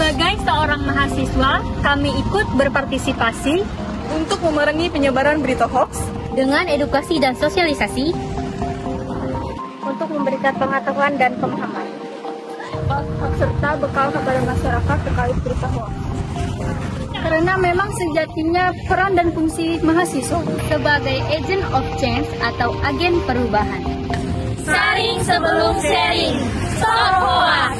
Sebagai seorang mahasiswa, kami ikut berpartisipasi untuk memerangi penyebaran berita hoax dengan edukasi dan sosialisasi untuk memberikan pengetahuan dan pemahaman serta bekal kepada masyarakat terkait berita hoax. Karena memang sejatinya peran dan fungsi mahasiswa sebagai agent of change atau agen perubahan. Saring sebelum sharing. Stop hoax.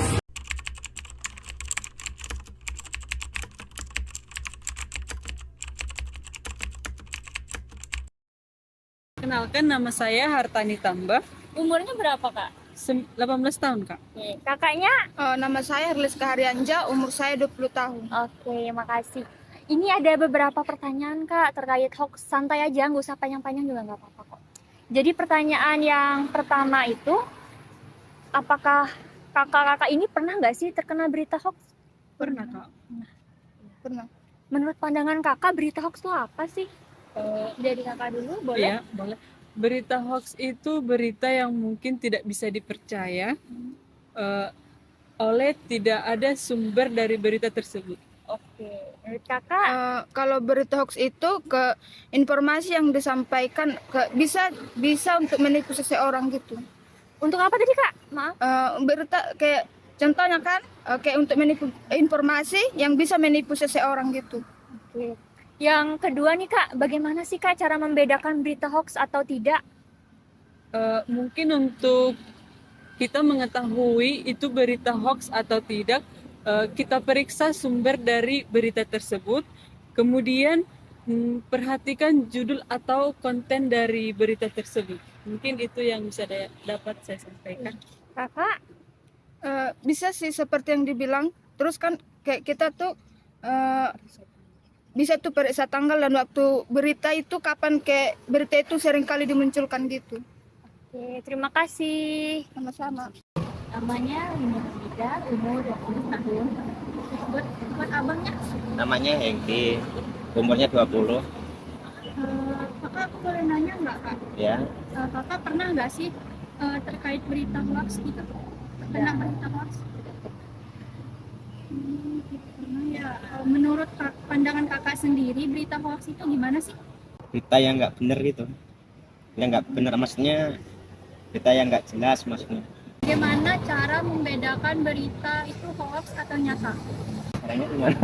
Kenalkan, nama saya Hartani Tambah, Umurnya berapa, Kak? 18 tahun, Kak. Kakaknya? Nama saya Herlis Kaharianja, umur saya 20 tahun. Oke, makasih. Ini ada beberapa pertanyaan, Kak, terkait hoax. Santai aja, nggak usah panjang-panjang juga nggak apa-apa kok. Jadi pertanyaan yang pertama itu, apakah kakak-kakak ini pernah nggak sih terkena berita hoax? Pernah, Kak. Pernah. Menurut pandangan kakak, berita hoax itu apa sih? Jadi kakak dulu, boleh? Iya, boleh. Berita hoax itu berita yang mungkin tidak bisa dipercaya oleh tidak ada sumber dari berita tersebut. Oke, menurut kakak? Kalau berita hoax itu ke informasi yang disampaikan bisa untuk menipu seseorang gitu. Untuk apa tadi, Kak? Maaf. Berita kayak contohnya kan kayak untuk menipu informasi yang bisa menipu seseorang gitu. Oke. Yang kedua nih, Kak, bagaimana sih, Kak, cara membedakan berita hoax atau tidak? Mungkin untuk kita mengetahui itu berita hoax atau tidak, kita periksa sumber dari berita tersebut, kemudian perhatikan judul atau konten dari berita tersebut. Mungkin itu yang bisa dapat saya sampaikan. Kakak? Bisa sih seperti yang dibilang. Terus kan kayak kita tuh bisa tuh periksa tanggal dan waktu berita itu kapan kayak berita itu sering kali dimunculkan gitu. Oke, terima kasih. Sama-sama. Namanya Linda Rida, umur 20 tahun. Buat abangnya? Namanya Hengki, umurnya 20. Kakak, aku boleh nanya nggak, Kak? Ya. Kakak pernah nggak sih terkait berita hoax gitu? Kena berita hoax? Pernah ya. Menurut pandangan kakak sendiri, berita hoax itu gimana sih? Berita yang nggak benar gitu. Yang nggak benar maksudnya berita yang nggak jelas maksudnya. Bagaimana cara membedakan berita itu hoax atau nyata? Caranya gimana?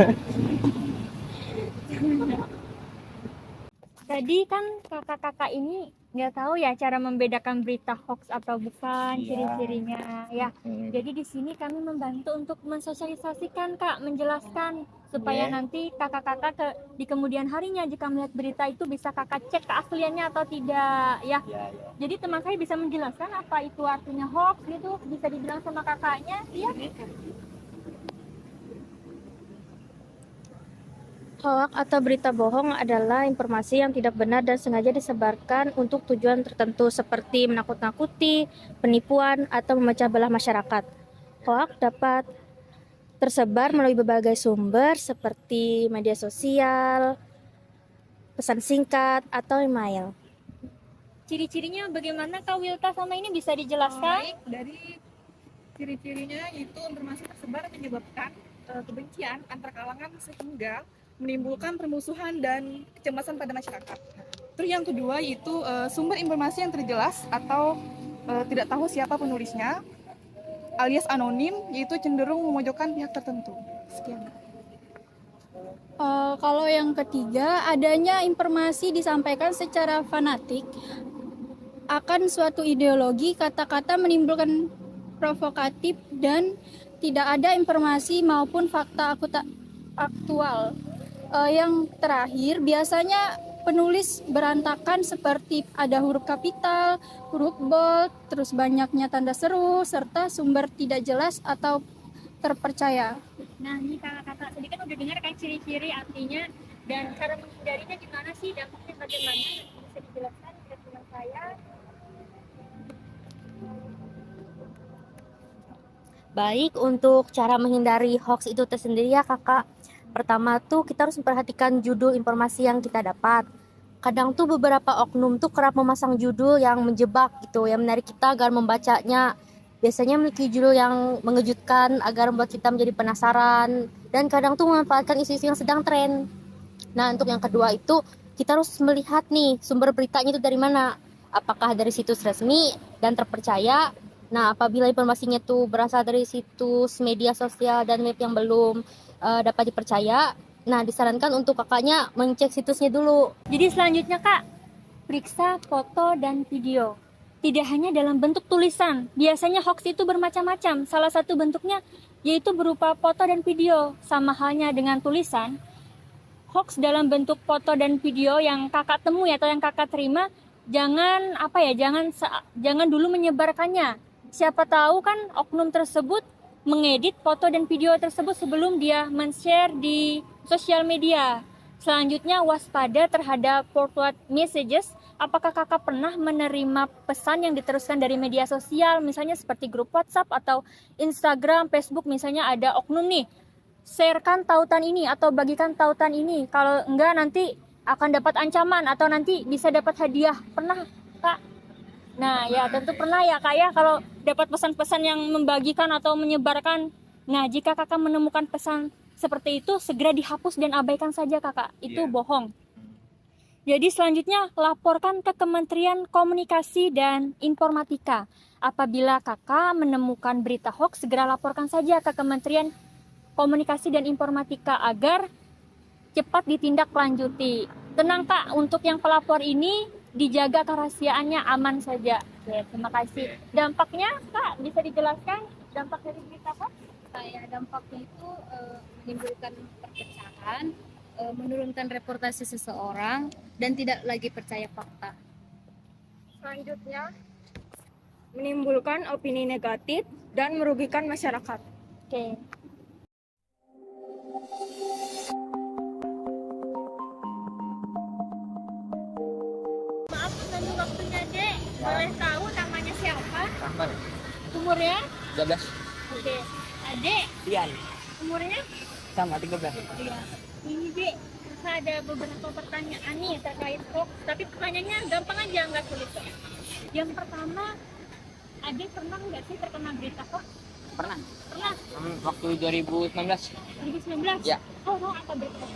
Tadi kan kakak-kakak ini nggak tahu ya cara membedakan berita hoax atau bukan, Iya. ciri-cirinya ya. Jadi di sini kami membantu untuk mensosialisasikan, Kak, menjelaskan supaya Iya. nanti kakak-kakak di kemudian harinya jika melihat berita itu bisa kakak cek keasliannya atau tidak ya. Ya. Jadi teman saya bisa menjelaskan apa itu artinya hoax gitu, bisa dibilang sama kakaknya, iya. Hoak atau berita bohong adalah informasi yang tidak benar dan sengaja disebarkan untuk tujuan tertentu seperti menakut-nakuti, penipuan, atau memecah belah masyarakat. Hoak dapat tersebar melalui berbagai sumber seperti media sosial, pesan singkat, atau email. Ciri-cirinya bagaimana, Kak Wilta sama ini bisa dijelaskan? Baik, dari ciri-cirinya itu informasi tersebar menyebabkan kebencian antar kalangan sehingga menimbulkan permusuhan dan kecemasan pada masyarakat. Terus yang kedua yaitu sumber informasi yang terjelas atau tidak tahu siapa penulisnya, alias anonim, yaitu cenderung memojokkan pihak tertentu. Sekian. Kalau yang ketiga, adanya informasi disampaikan secara fanatik akan suatu ideologi, kata-kata menimbulkan provokatif dan tidak ada informasi maupun fakta aktual. Yang terakhir, biasanya penulis berantakan seperti ada huruf kapital, huruf bold, terus banyaknya tanda seru, serta sumber tidak jelas atau terpercaya. Nah, ini kakak-kakak tadi kan udah dengar kan ciri-ciri artinya dan cara menghindarinya gimana sih, dampaknya bagaimana, bisa dijelaskan ke teman saya? Baik, untuk cara menghindari hoax itu tersendiri ya kakak. Pertama tuh kita harus memperhatikan judul informasi yang kita dapat. Kadang tuh beberapa oknum tuh kerap memasang judul yang menjebak gitu, yang menarik kita agar membacanya. biasanya memiliki judul yang mengejutkan agar membuat kita menjadi penasaran dan kadang tuh memanfaatkan isu-isu yang sedang tren. Nah, untuk yang kedua itu kita harus melihat nih sumber beritanya itu dari mana. Apakah dari situs resmi dan terpercaya. Nah, apabila informasinya tuh berasal dari situs media sosial dan web yang belum dapat dipercaya, nah disarankan untuk kakaknya mengecek situsnya dulu. Jadi selanjutnya Kak, periksa foto dan video. Tidak hanya dalam bentuk tulisan, biasanya hoax itu bermacam-macam. Salah satu bentuknya yaitu berupa foto dan video. Sama halnya dengan tulisan, hoax dalam bentuk foto dan video yang kakak temui atau yang kakak terima, jangan jangan dulu menyebarkannya. Siapa tahu kan oknum tersebut mengedit foto dan video tersebut sebelum dia men-share di sosial media. Selanjutnya, waspada terhadap forward messages. Apakah kakak pernah menerima pesan yang diteruskan dari media sosial, misalnya seperti grup WhatsApp atau Instagram, Facebook, misalnya ada oknum nih, sharekan tautan ini atau bagikan tautan ini. Kalau enggak nanti akan dapat ancaman atau nanti bisa dapat hadiah. Pernah, Kak? Nah, ya tentu pernah ya, Kak ya, kalau dapat pesan-pesan yang membagikan atau menyebarkan. Nah, jika kakak menemukan pesan seperti itu, segera dihapus dan abaikan saja, Kakak. Itu bohong. Jadi selanjutnya, laporkan ke Kementerian Komunikasi dan Informatika. Apabila kakak menemukan berita hoax, segera laporkan saja ke Kementerian Komunikasi dan Informatika agar cepat ditindaklanjuti. Tenang Kak, untuk yang pelapor ini dijaga kerahasiaannya aman saja. Oke, terima kasih. Dampaknya Kak, bisa dijelaskan dampak dari berita hoax? Kayak dampaknya itu menimbulkan perpecahan, menurunkan reputasi seseorang, dan tidak lagi percaya fakta. Selanjutnya, menimbulkan opini negatif dan merugikan masyarakat. Oke. Maaf mengganggu waktunya, Dek. Boleh tahu namanya siapa? Rahman, Umurnya? 12. Oke. Adek, Ian, umurnya? sama 13. Iya. Ini Dek, saya ada beberapa pertanyaan nih terkait hoax. Tapi pertanyaannya gampang aja, nggak sulit kok. Yang pertama, Adek pernah nggak sih terkena berita hoax? Pernah? Pernah? Waktu 2019, 2019? Ya. Oh, apa berita hoax?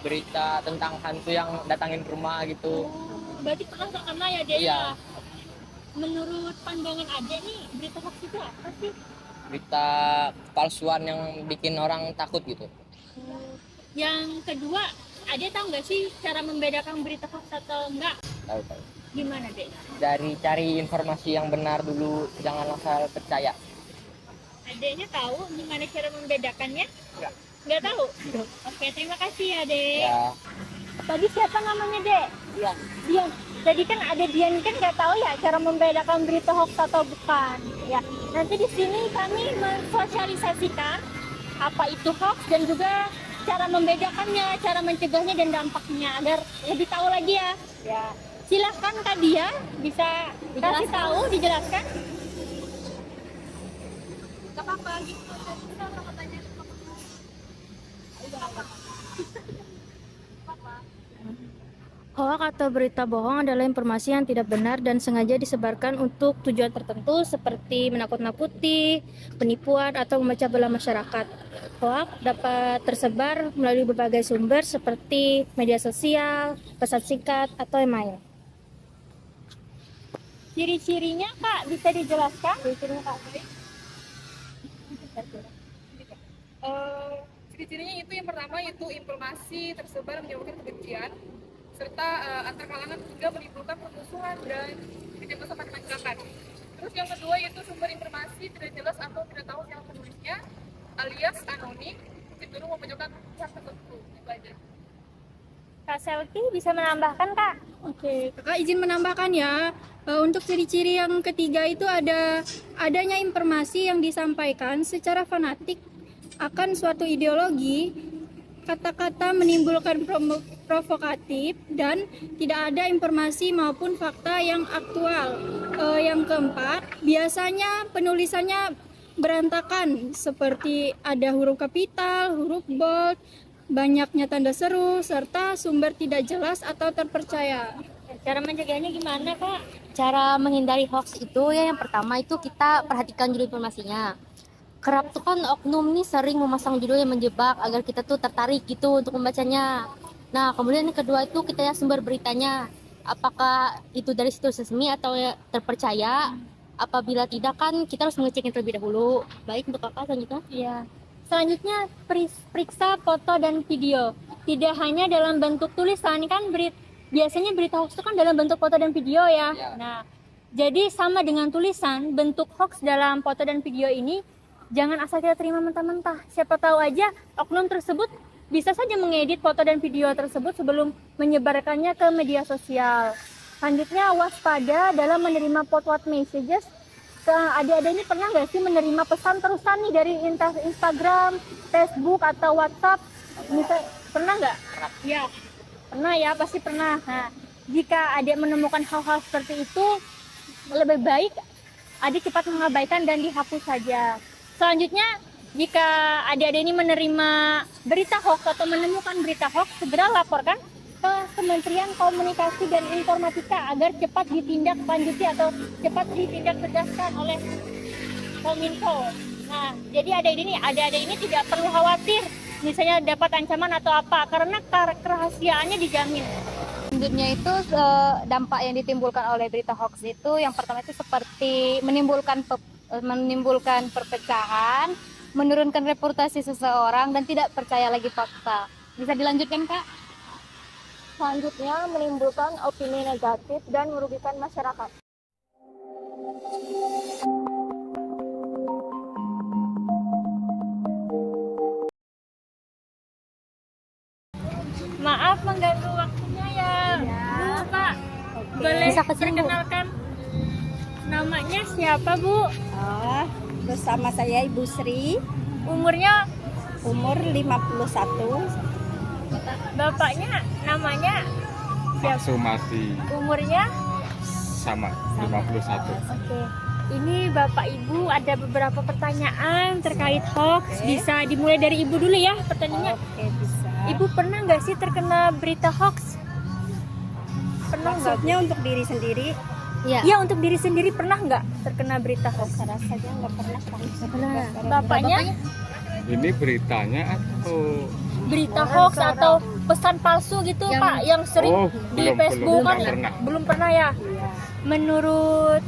berita tentang hantu yang datangin rumah gitu. Berarti pernah terkena ya, Dek? Iya. Ya? Menurut pandangan Adek nih, berita hoax itu apa sih? Berita palsuan yang bikin orang takut gitu. Yang kedua, Adek tahu nggak sih cara membedakan berita hoax atau enggak? Tahu. Gimana, Dek? Dari cari informasi yang benar dulu, jangan asal percaya. Adeknya tahu gimana cara membedakannya? Enggak. Nggak tahu? Oke, terima kasih ya, Dek. Ya, Tadi siapa namanya, Dek? Dian. Jadi kan ada Dian kan nggak tahu ya cara membedakan berita hoax atau bukan. Ya, nanti di sini kami mensosialisasikan apa itu hoax dan juga cara membedakannya, cara mencegahnya dan dampaknya agar lebih tahu lagi ya. Ya, silahkan Kak Dia bisa kasih tahu, dijelaskan. Gak apa-apa gitu, kita sama tanya sama Hoax atau berita bohong adalah informasi yang tidak benar dan sengaja disebarkan untuk tujuan tertentu seperti menakut-nakuti, penipuan, atau memecah belah masyarakat. Hoax dapat tersebar melalui berbagai sumber seperti media sosial, pesan singkat, atau email. Ciri-cirinya Kak bisa dijelaskan? Ciri-cirinya Kak. Ciri-cirinya itu yang pertama itu informasi tersebar menyebabkan kebencian serta antar kalangan hingga menimbulkan permusuhan dan kecemasan pada masyarakat. Terus yang kedua yaitu sumber informasi tidak jelas atau tidak tahu siapa penulisnya alias anonim, cenderung memojokkan pihak tertentu. Itu aja. Kak Selti bisa menambahkan Kak? Oke, kakak izin menambahkan ya. Untuk ciri-ciri yang ketiga itu adanya informasi yang disampaikan secara fanatik akan suatu ideologi, kata-kata menimbulkan provokatif, dan tidak ada informasi maupun fakta yang aktual. Yang keempat, biasanya penulisannya berantakan seperti ada huruf kapital, huruf bold, banyaknya tanda seru, serta sumber tidak jelas atau terpercaya. Cara mencegahnya gimana, Kak? Cara menghindari hoax itu ya yang pertama itu kita perhatikan judul informasinya. Kerap tuh kan oknum nih sering memasang judul yang menjebak agar kita tuh tertarik gitu untuk membacanya. Nah, kemudian yang kedua itu kita lihat sumber beritanya. Apakah itu dari situs resmi atau ya terpercaya? Apabila tidak kan kita harus mengeceknya terlebih dahulu. Baik untuk Kakak selanjutnya. Iya. Selanjutnya periksa foto dan video. Tidak hanya dalam bentuk tulisan kan biasanya berita hoax itu kan dalam bentuk foto dan video ya. Nah, jadi sama dengan tulisan, bentuk hoax dalam foto dan video ini jangan asal kita terima mentah-mentah. Siapa tahu aja oknum tersebut bisa saja mengedit foto dan video tersebut sebelum menyebarkannya ke media sosial. Selanjutnya waspada dalam menerima forward messages. Adik-adik ini pernah nggak sih menerima pesan terusan nih dari Instagram, Facebook atau WhatsApp? Pernah nggak? Ya, pernah ya, pasti pernah. Nah, jika adik menemukan hal-hal seperti itu, lebih baik adik cepat mengabaikan dan dihapus saja. Selanjutnya, jika adik-adik ini menerima berita hoax atau menemukan berita hoax, segera laporkan ke Kementerian Komunikasi dan Informatika agar cepat ditindaklanjuti atau cepat ditindak tegaskan oleh Kominfo. Nah, jadi adik-adik ini tidak perlu khawatir misalnya dapat ancaman atau apa karena kerahasiaannya dijamin. Selanjutnya itu dampak yang ditimbulkan oleh berita hoax itu yang pertama itu seperti menimbulkan perpecahan, menurunkan reputasi seseorang dan tidak percaya lagi fakta. Bisa dilanjutkan, Kak? Selanjutnya menimbulkan opini negatif dan merugikan masyarakat. Maaf mengganggu waktunya ya, Bu, Pak. Boleh Bisa kesini, Bu? perkenalkan namanya siapa, Bu? Bersama saya Ibu Sri, Umurnya, umur 51. bapaknya namanya, Pak Sumati umurnya. sama 51. Oke. Ini Bapak Ibu ada beberapa pertanyaan terkait hoax. Bisa dimulai dari Ibu dulu ya pertanyaannya. Oke, bisa. Ibu pernah nggak sih terkena berita hoax? Pernah nggak? Maksudnya untuk diri sendiri? Ya, untuk diri sendiri pernah nggak terkena berita hoax? Rasanya nggak pernah. Bapaknya Ini beritanya atau berita hoax atau pesan palsu gitu Pak yang sering di Facebook kan? Belum pernah ya? Menurut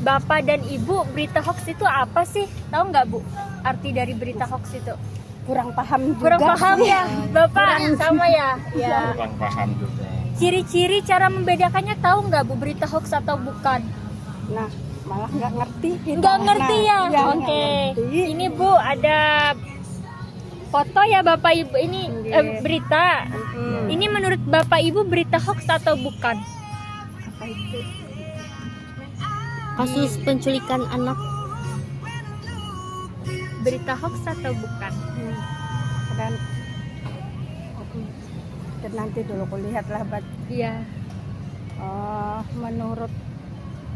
Bapak dan Ibu berita hoax itu apa sih? Tahu nggak Bu arti dari berita hoax itu? Kurang paham juga. Kurang paham ya Bapak sama ya? Ya. kurang paham juga? Ciri-ciri cara membedakannya tahu nggak Bu berita hoax atau bukan? Nah, malah nggak ngerti. Nggak ngerti ya? Iya, Oke. nggak ngerti. Ini Bu ada foto ya Bapak Ibu ini berita. Ini menurut Bapak Ibu berita hoax atau bukan? Apa itu? Kasus penculikan anak. Berita hoax atau bukan? Dan nanti dulu kulihatlah Iya.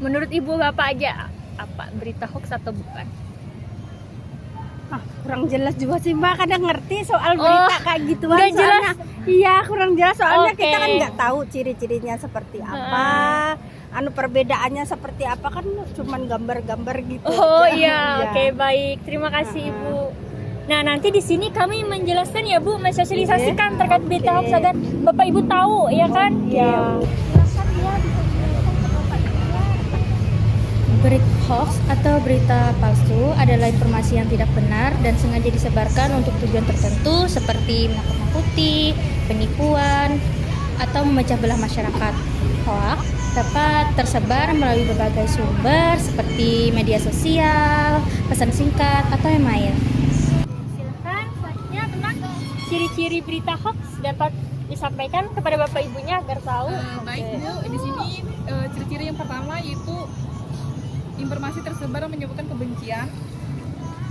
menurut Ibu Bapak aja apa berita hoax atau bukan? kurang jelas juga sih Mbak, kadang ngerti soal berita kayak gituan. nggak jelas. Soalnya, iya kurang jelas soalnya Oke. kita kan nggak tahu ciri-cirinya seperti apa, perbedaannya seperti apa kan cuman gambar-gambar gitu. Oh aja. iya, oke baik. Terima kasih Ibu. Nah, nanti di sini kami menjelaskan ya Bu, mensosialisasikan terkait berita hoax agar Bapak Ibu tahu ya kan? Iya. Berita hoax atau berita palsu adalah informasi yang tidak benar dan sengaja disebarkan untuk tujuan tertentu seperti menakut-nakuti, penipuan, atau memecah belah masyarakat. Hoax dapat tersebar melalui berbagai sumber seperti media sosial, pesan singkat, atau yang lain. Silakan selanjutnya tentang ciri-ciri berita hoax dapat disampaikan kepada Bapak Ibunya agar tahu. Baik Bu, di sini ciri-ciri yang pertama yaitu informasi tersebar menyebabkan kebencian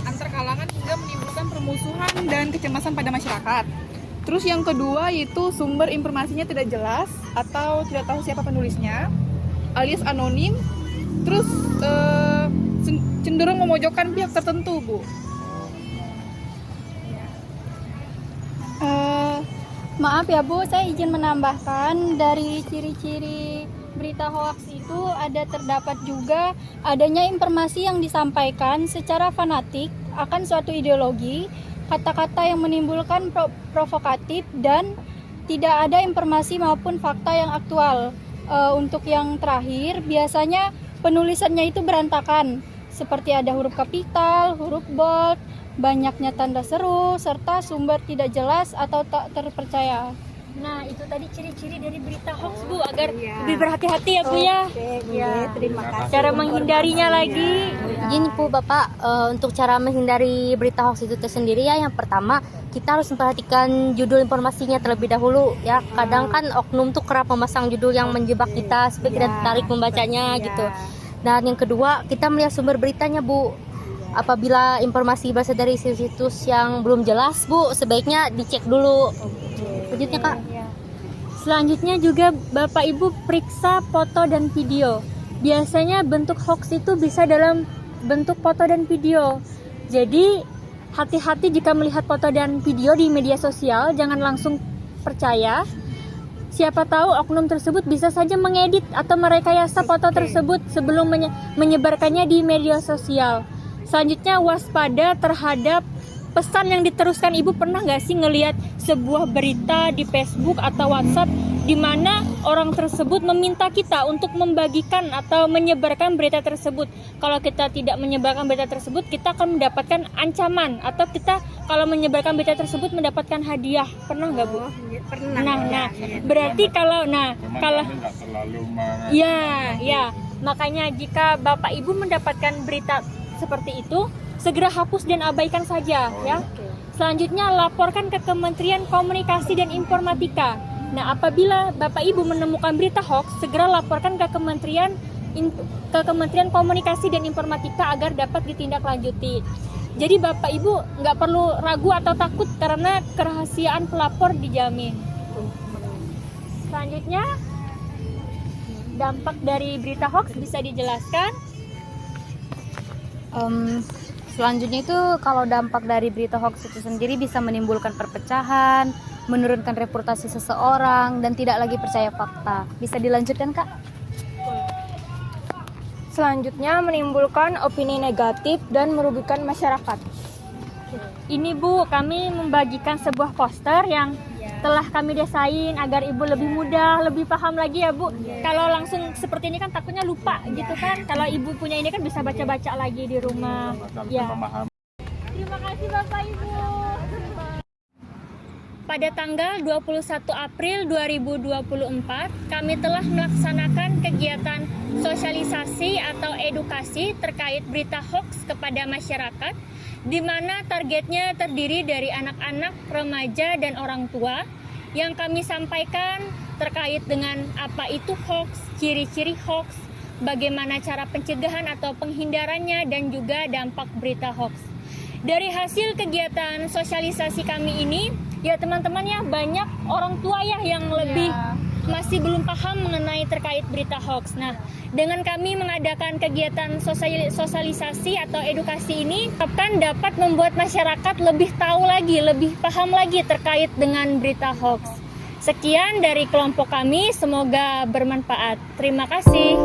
antar kalangan hingga menimbulkan permusuhan dan kecemasan pada masyarakat. Terus yang kedua yaitu sumber informasinya tidak jelas atau tidak tahu siapa penulisnya, alias anonim. Terus cenderung memojokkan pihak tertentu, Bu. Maaf ya Bu, saya izin menambahkan dari ciri-ciri berita hoaks itu terdapat juga adanya informasi yang disampaikan secara fanatik akan suatu ideologi, kata-kata yang menimbulkan provokatif, dan tidak ada informasi maupun fakta yang aktual. Untuk yang terakhir, biasanya penulisannya itu berantakan, seperti ada huruf kapital, huruf bold, banyaknya tanda seru, serta sumber tidak jelas atau tak terpercaya. Nah, itu tadi ciri-ciri dari berita hoax, Bu, agar lebih berhati-hati ya, Bu ya. Terima kasih. Cara menghindarinya lagi. Gini Bu Bapak, untuk cara menghindari berita hoax itu tersendiri ya, yang pertama kita harus memperhatikan judul informasinya terlebih dahulu ya. Kadang kan oknum tuh kerap memasang judul yang menjebak kita supaya kita tertarik membacanya gitu. Dan yang kedua, kita melihat sumber beritanya Bu. Apabila informasi berasal dari situs yang belum jelas Bu, sebaiknya dicek dulu. Lanjutnya Kak. Selanjutnya juga Bapak Ibu periksa foto dan video. Biasanya bentuk hoax itu bisa dalam bentuk foto dan video. Jadi hati-hati jika melihat foto dan video di media sosial, jangan langsung percaya. Siapa tahu oknum tersebut bisa saja mengedit atau merekayasa foto tersebut sebelum menyebarkannya di media sosial. Selanjutnya waspada terhadap pesan yang diteruskan. Ibu pernah nggak sih ngelihat sebuah berita di Facebook atau WhatsApp di mana orang tersebut meminta kita untuk membagikan atau menyebarkan berita tersebut? Kalau kita tidak menyebarkan berita tersebut, kita akan mendapatkan ancaman, atau kita kalau menyebarkan berita tersebut mendapatkan hadiah. Pernah nggak Bu? Pernah. Nah, berarti kalau Memang kami nggak terlalu ya, makanya jika Bapak Ibu mendapatkan berita seperti itu, segera hapus dan abaikan saja ya. Selanjutnya laporkan ke Kementerian Komunikasi dan Informatika. Nah, apabila Bapak Ibu menemukan berita hoax, segera laporkan ke Kementerian Komunikasi dan Informatika agar dapat ditindaklanjuti. Jadi Bapak Ibu nggak perlu ragu atau takut karena kerahasiaan pelapor dijamin. Selanjutnya, dampak dari berita hoax bisa dijelaskan. Selanjutnya itu kalau dampak dari berita hoax itu sendiri bisa menimbulkan perpecahan, menurunkan reputasi seseorang, dan tidak lagi percaya fakta. Bisa dilanjutkan Kak? Selanjutnya menimbulkan opini negatif dan merugikan masyarakat. Ini Bu, kami membagikan sebuah poster yang telah kami desain agar Ibu lebih mudah, lebih paham lagi ya Bu. Kalau langsung seperti ini kan takutnya lupa gitu kan. Kalau Ibu punya ini kan bisa baca-baca lagi di rumah. Ya. Terima kasih Bapak Ibu. Pada tanggal 21 April 2024, kami telah melaksanakan kegiatan sosialisasi atau edukasi terkait berita hoax kepada masyarakat, di mana targetnya terdiri dari anak-anak, remaja, dan orang tua. Yang kami sampaikan terkait dengan apa itu hoax, ciri-ciri hoax, bagaimana cara pencegahan atau penghindarannya, dan juga dampak berita hoax. Dari hasil kegiatan sosialisasi kami ini, ya teman-teman ya, banyak orang tua ya yang lebih masih belum paham mengenai terkait berita hoax. Nah, dengan kami mengadakan kegiatan sosialisasi atau edukasi ini, dapat membuat masyarakat lebih tahu lagi, lebih paham lagi terkait dengan berita hoax. Sekian dari kelompok kami, semoga bermanfaat. Terima kasih.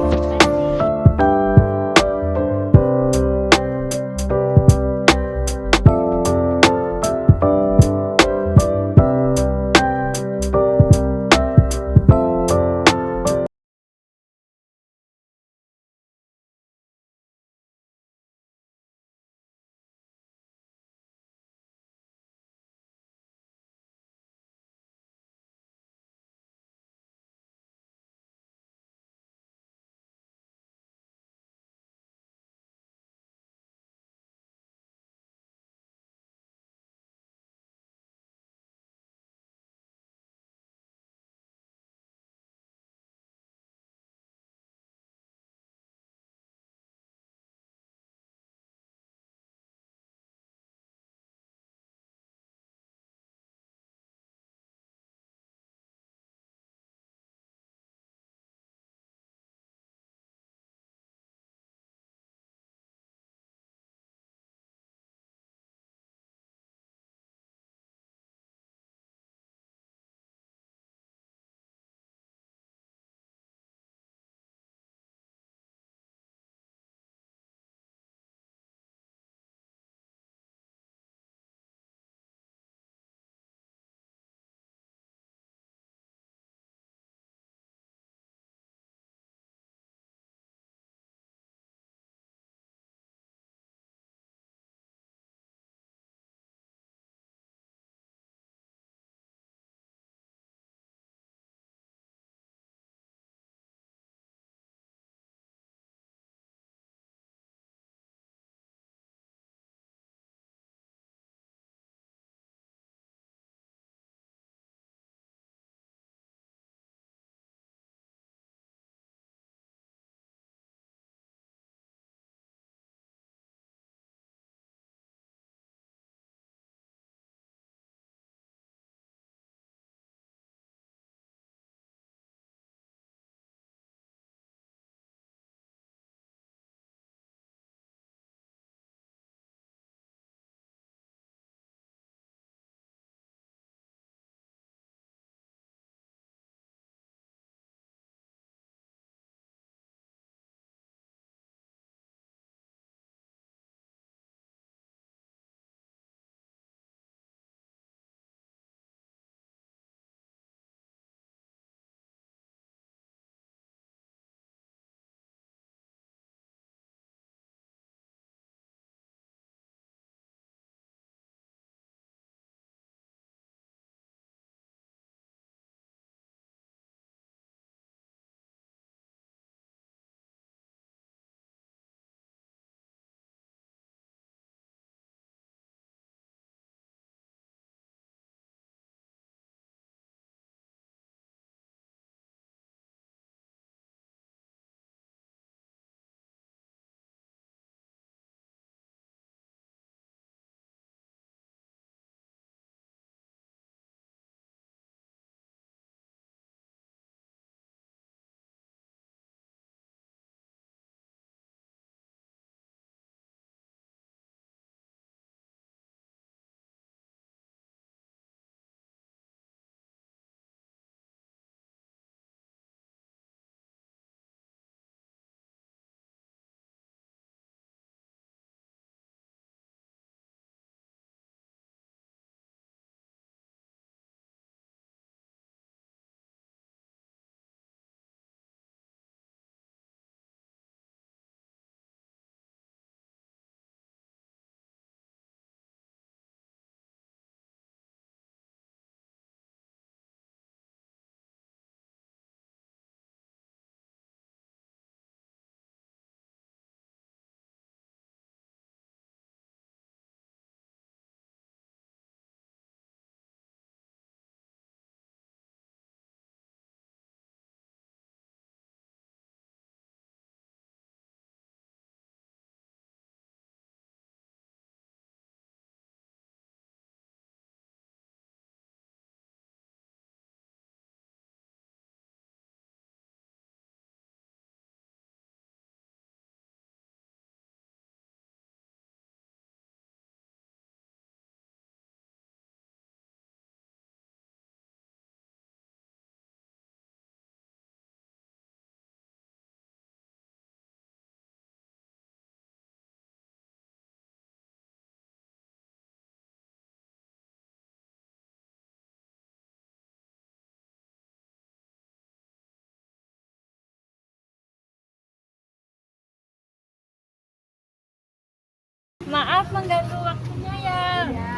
Maaf mengganggu waktunya ya.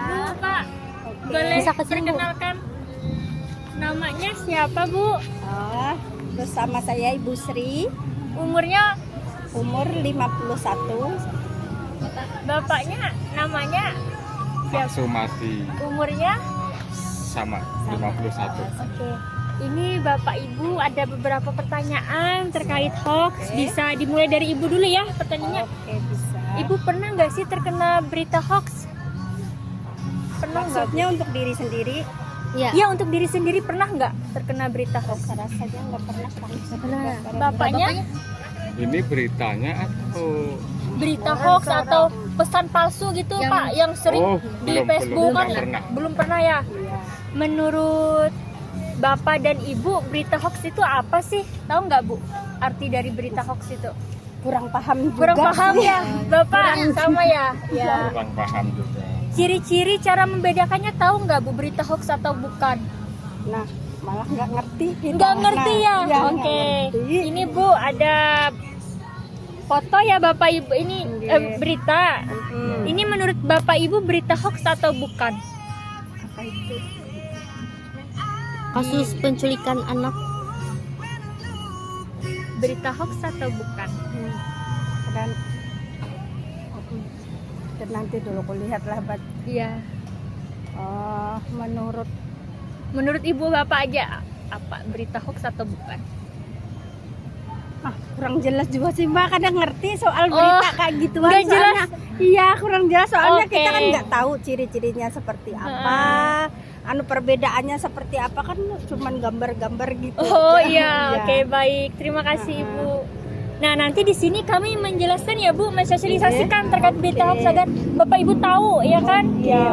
Bu, Pak. Boleh Bisa kesini, Bu. perkenalkan namanya siapa, Bu? Oh, bersama saya Ibu Sri, Umurnya, umur 51. bapaknya namanya, Pak Sumati umurnya? sama 51. Oke. Ini Bapak Ibu ada beberapa pertanyaan terkait hoax. Bisa dimulai dari Ibu dulu ya pertanyaannya. Oke, bisa. Ibu pernah nggak sih terkena berita hoax? Pernah nggak? Maksudnya untuk diri sendiri? Iya. Iya, untuk diri sendiri pernah nggak terkena berita hoax? Rasanya nggak pernah. Bapaknya Ini beritanya atau berita hoax atau pesan palsu gitu Pak yang sering Oh, di belum, Facebook belum kan? pernah. Belum pernah ya? Menurut Bapak dan Ibu, berita hoax itu apa sih? Tahu nggak Bu arti dari berita hoax itu? Kurang paham juga. Kurang paham sih. ya Bapak sama ya? Ya. kurang paham juga. Ciri-ciri cara membedakannya tahu nggak Bu berita hoax atau bukan? Nah, malah nggak ngerti. Kita. Nggak ngerti ya? Nah, iya, Oke. nggak ngerti. Ini Bu ada foto ya Bapak Ibu ini berita. Ini menurut Bapak Ibu berita hoax atau bukan? Apa itu? Kasus penculikan anak. Berita hoax atau bukan? Dan nanti dulu kulihat lah, Iya. menurut Ibu Bapak aja apa berita hoax atau bukan? kurang jelas juga sih Mbak, kadang ngerti soal berita kayak gituan. nggak jelas? Soalnya, iya, kurang jelas soalnya Oke. kita kan nggak tahu ciri-cirinya seperti apa, perbedaannya seperti apa, kan cuman gambar-gambar gitu. Oh aja. iya, oke baik. Terima kasih Ibu. Nah, nanti di sini kami menjelaskan ya Bu, mensosialisasikan terkait berita hoax agar Bapak Ibu tahu ya kan? Iya.